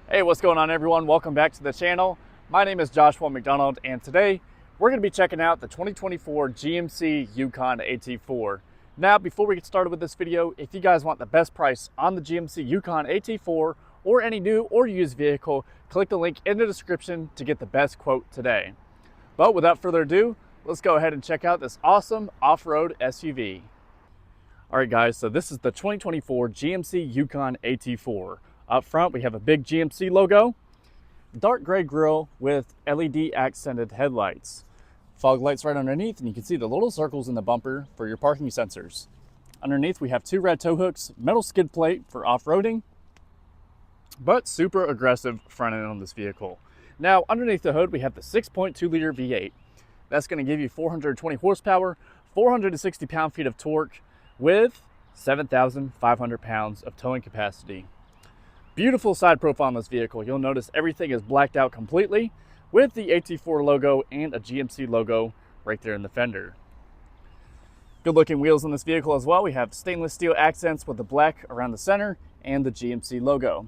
Hey, what's going on everyone? Welcome back to the channel. My name is Joshua McDonald and today we're going to be checking out the 2024 GMC Yukon AT4. Now, before we get started with this video, if you guys want the best price on the GMC Yukon AT4 or any new or used vehicle, click the link in the description to get the best quote today. But without further ado, let's go ahead and check out this awesome off-road SUV. All right guys, so this is the 2024 GMC Yukon AT4. Up front, we have a big GMC logo, dark gray grille with LED accented headlights, fog lights right underneath, and you can see the little circles in the bumper for your parking sensors. Underneath, we have two red tow hooks, metal skid plate for off-roading, but super aggressive front end on this vehicle. Now, underneath the hood, we have the 6.2 liter V8. That's going to give you 420 horsepower, 460 pound-feet of torque with 7,500 pounds of towing capacity. Beautiful side profile on this vehicle. You'll notice everything is blacked out completely with the AT4 logo and a GMC logo right there in the fender. Good looking wheels on this vehicle as well. We have stainless steel accents with the black around the center and the GMC logo.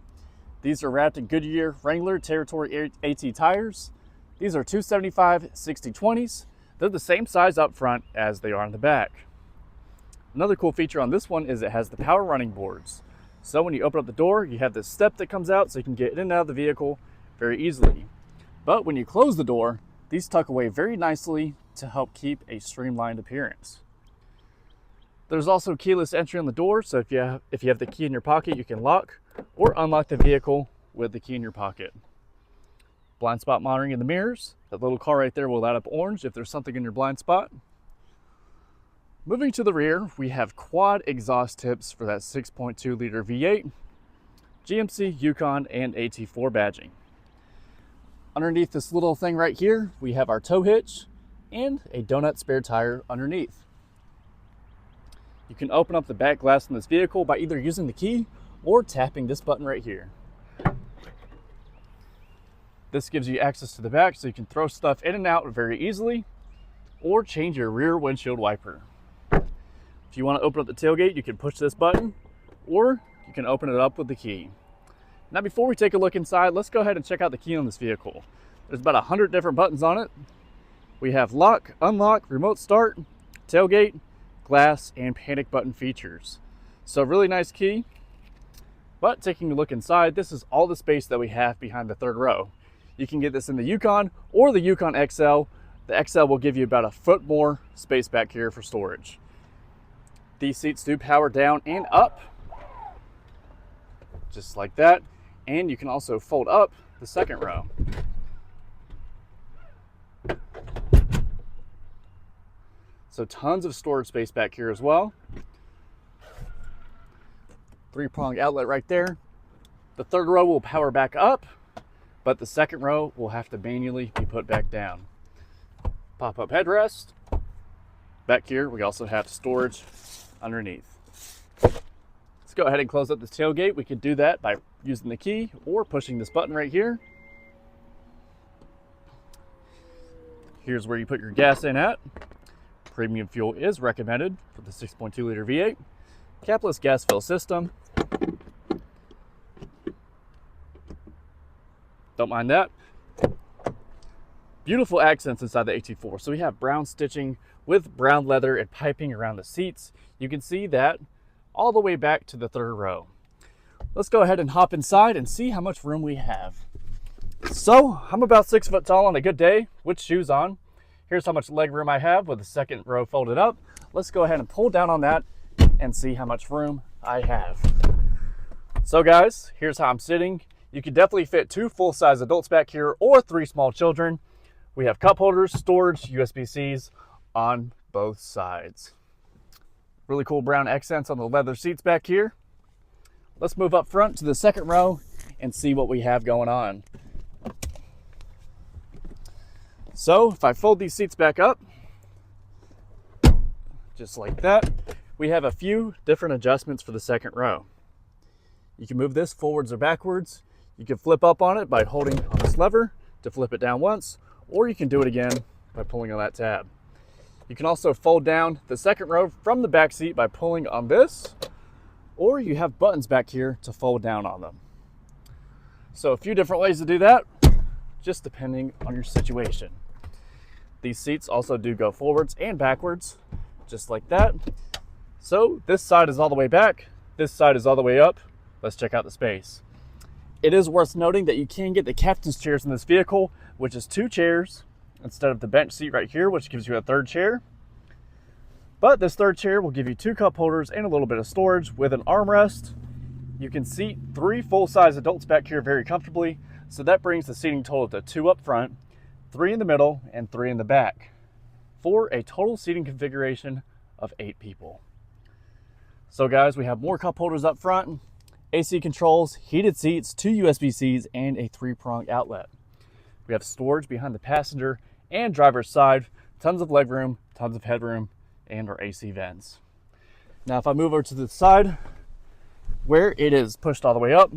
These are wrapped in Goodyear Wrangler Territory AT tires. These are 275 60/20s. They're the same size up front as they are on the back. Another cool feature on this one is it has the power running boards. So when you open up the door, you have this step that comes out so you can get in and out of the vehicle very easily. But when you close the door, these tuck away very nicely to help keep a streamlined appearance. There's also keyless entry on the door, so if you have the key in your pocket, you can lock or unlock the vehicle with the key in your pocket. Blind spot monitoring in the mirrors. That little car right there will light up orange if there's something in your blind spot. Moving to the rear, we have quad exhaust tips for that 6.2 liter V8, GMC Yukon and AT4 badging. Underneath this little thing right here, we have our tow hitch and a donut spare tire underneath. You can open up the back glass in this vehicle by either using the key or tapping this button right here. This gives you access to the back so you can throw stuff in and out very easily or change your rear windshield wiper. If you want to open up the tailgate, you can push this button or you can open it up with the key. Now, before we take a look inside, let's go ahead and check out the key on this vehicle. There's about 100 different buttons on it. We have lock, unlock, remote start, tailgate, glass, and panic button features. So really nice key. But taking a look inside, this is all the space that we have behind the third row. You can get this in the Yukon or the Yukon XL. The XL will give you about a foot more space back here for storage. These seats do power down and up, just like that. And you can also fold up the second row. So tons of storage space back here as well. 3-prong outlet right there. The third row will power back up, but the second row will have to manually be put back down. Pop-up headrest. Back here, we also have storage underneath. Let's go ahead and close up this tailgate. We can do that by using the key or pushing this button right here. Here's where you put your gas in at. Premium fuel is recommended for the 6.2 liter V8. Capless gas fill system. Don't mind that. Beautiful accents inside the AT4. So we have brown stitching with brown leather and piping around the seats. You can see that all the way back to the third row. Let's go ahead and hop inside and see how much room we have. So I'm about 6 foot tall on a good day with shoes on. Here's how much leg room I have with the second row folded up. Let's go ahead and pull down on that and see how much room I have. So guys, here's how I'm sitting. You can definitely fit 2 full-size adults back here or 3 small children. We have cup holders, storage, USB-Cs on both sides. Really cool brown accents on the leather seats back here. Let's move up front to the second row and see what we have going on. So if I fold these seats back up, just like that, we have a few different adjustments for the second row. You can move this forwards or backwards. You can flip up on it by holding on this lever to flip it down once, or you can do it again by pulling on that tab. You can also fold down the second row from the back seat by pulling on this, or you have buttons back here to fold down on them. So a few different ways to do that, just depending on your situation. These seats also do go forwards and backwards, just like that. So this side is all the way back, this side is all the way up. Let's check out the space. It is worth noting that you can get the captain's chairs in this vehicle, which is 2 chairs instead of the bench seat right here, which gives you a 3rd chair. But this 3rd chair will give you 2 cup holders and a little bit of storage with an armrest. You can seat 3 full-size adults back here very comfortably, so that brings the seating total to 2 up front, 3 in the middle, and 3 in the back, for a total seating configuration of 8 people. So guys, we have more cup holders up front, AC controls, heated seats, 2 USB-Cs, and a 3-prong outlet. We have storage behind the passenger and driver's side, tons of legroom, tons of headroom, and our AC vents. Now if I move over to the side where it is pushed all the way up,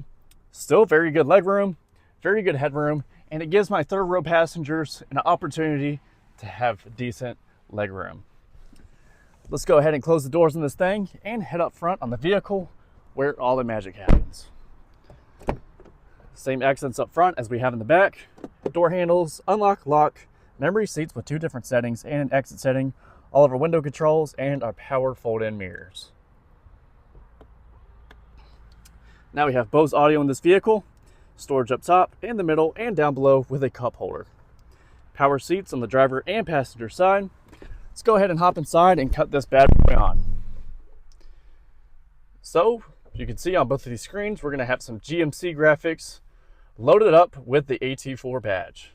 still very good legroom, very good headroom, and it gives my 3rd row passengers an opportunity to have decent legroom. Let's go ahead and close the doors on this thing and head up front on the vehicle where all the magic happens. Same accents up front as we have in the back. Door handles, unlock, lock, memory seats with 2 different settings and an exit setting, all of our window controls, and our power fold-in mirrors. Now we have Bose audio in this vehicle, storage up top, in the middle, and down below with a cup holder. Power seats on the driver and passenger side. Let's go ahead and hop inside and cut this bad boy on. So, you can see on both of these screens, we're going to have some GMC graphics loaded up with the AT4 badge.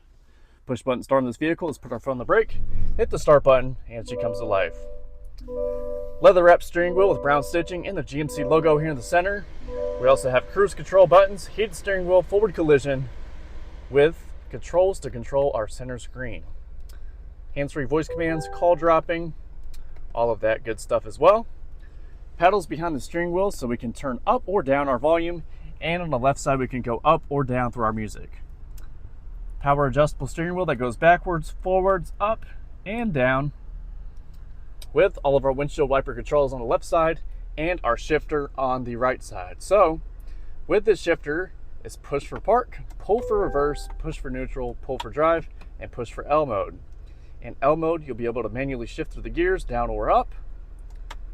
Push button start on this vehicle. Let's put our foot on the brake, hit the start button, and she comes to life. Leather wrapped steering wheel with brown stitching and the GMC logo here in the center. We also have cruise control buttons, heated steering wheel, forward collision, with controls to control our center screen. Hands-free voice commands, call dropping, all of that good stuff as well. Paddles behind the steering wheel so we can turn up or down our volume, and on the left side we can go up or down through our music. Power adjustable steering wheel that goes backwards, forwards, up, and down, with all of our windshield wiper controls on the left side and our shifter on the right side. So with this shifter, it's push for park, pull for reverse, push for neutral, pull for drive, and push for L mode. In L mode, you'll be able to manually shift through the gears down or up.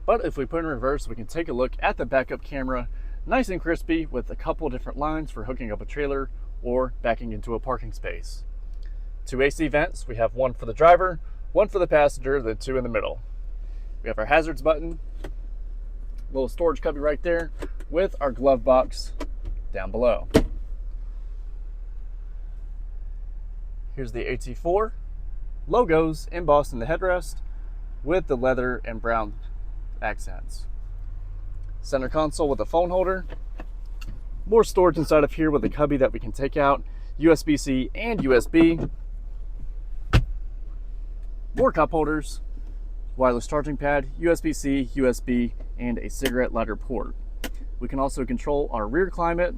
But if we put in reverse, we can take a look at the backup camera, nice and crispy, with a couple different lines for hooking up a trailer or backing into a parking space. 2 AC vents, we have 1 for the driver, 1 for the passenger, then 2 in the middle. We have our hazards button, little storage cubby right there, with our glove box down below. Here's the AT4, logos embossed in the headrest with the leather and brown accents. Center console with a phone holder. More storage inside of here with a cubby that we can take out, USB-C and USB. More cup holders, wireless charging pad, USB-C, USB, and a cigarette lighter port. We can also control our rear climate,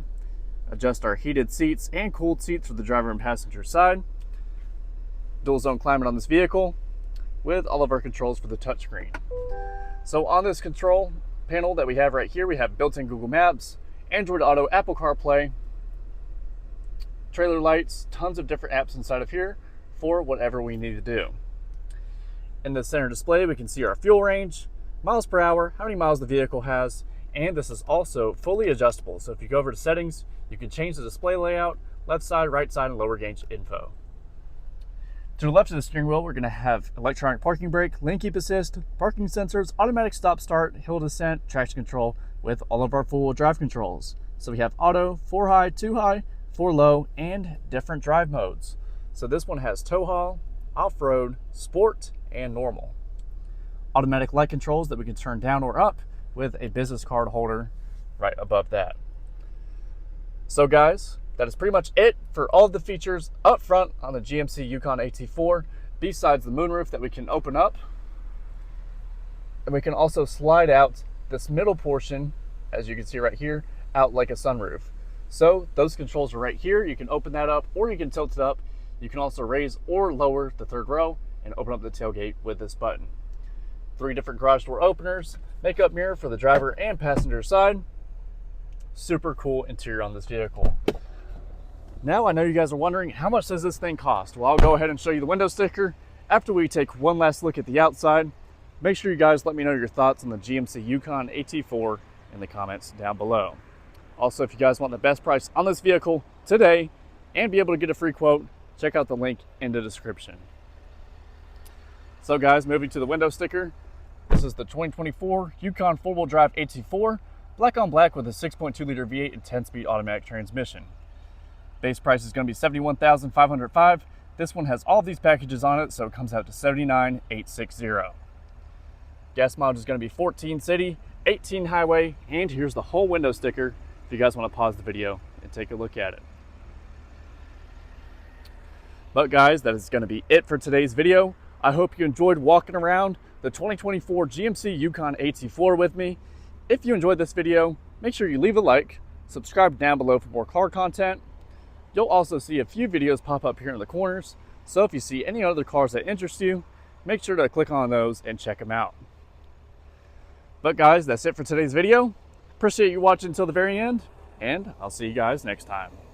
adjust our heated seats and cooled seats for the driver and passenger side. Dual zone climate on this vehicle with all of our controls for the touchscreen. So on this control panel that we have right here, we have built-in Google Maps, Android Auto, Apple CarPlay, trailer lights, tons of different apps inside of here for whatever we need to do. In the center display, we can see our fuel range, miles per hour, how many miles the vehicle has, and this is also fully adjustable. So if you go over to settings, you can change the display layout, left side, right side, and lower gauge info. To the left of the steering wheel, we're going to have electronic parking brake, lane keep assist, parking sensors, automatic stop start, hill descent, traction control with all of our four-wheel drive controls. So we have auto, 4 high, 2 high, 4 low, and different drive modes. So this one has tow haul, off-road, sport, and normal. Automatic light controls that we can turn down or up with a business card holder right above that. So guys, that is pretty much it for all of the features up front on the GMC Yukon AT4, besides the moonroof that we can open up. And we can also slide out this middle portion, as you can see right here, out like a sunroof. So those controls are right here. You can open that up or you can tilt it up. You can also raise or lower the third row and open up the tailgate with this button. 3 different garage door openers, makeup mirror for the driver and passenger side. Super cool interior on this vehicle. Now I know you guys are wondering, how much does this thing cost? Well, I'll go ahead and show you the window sticker after we take one last look at the outside. Make sure you guys let me know your thoughts on the GMC Yukon AT4 in the comments down below. Also, if you guys want the best price on this vehicle today and be able to get a free quote, check out the link in the description. So guys, moving to the window sticker, this is the 2024 Yukon 4-wheel drive AT4, black on black with a 6.2 liter V8 and 10-speed automatic transmission. Base price is going to be $71,505. This one has all of these packages on it, so it comes out to $79,860. Gas mileage is going to be 14 city, 18 highway, and here's the whole window sticker if you guys want to pause the video and take a look at it. But guys, that is going to be it for today's video. I hope you enjoyed walking around the 2024 GMC Yukon AT4 with me. If you enjoyed this video, make sure you leave a like, subscribe down below for more car content. You'll also see a few videos pop up here in the corners, so if you see any other cars that interest you, make sure to click on those and check them out. But guys, that's it for today's video. Appreciate you watching until the very end, and I'll see you guys next time.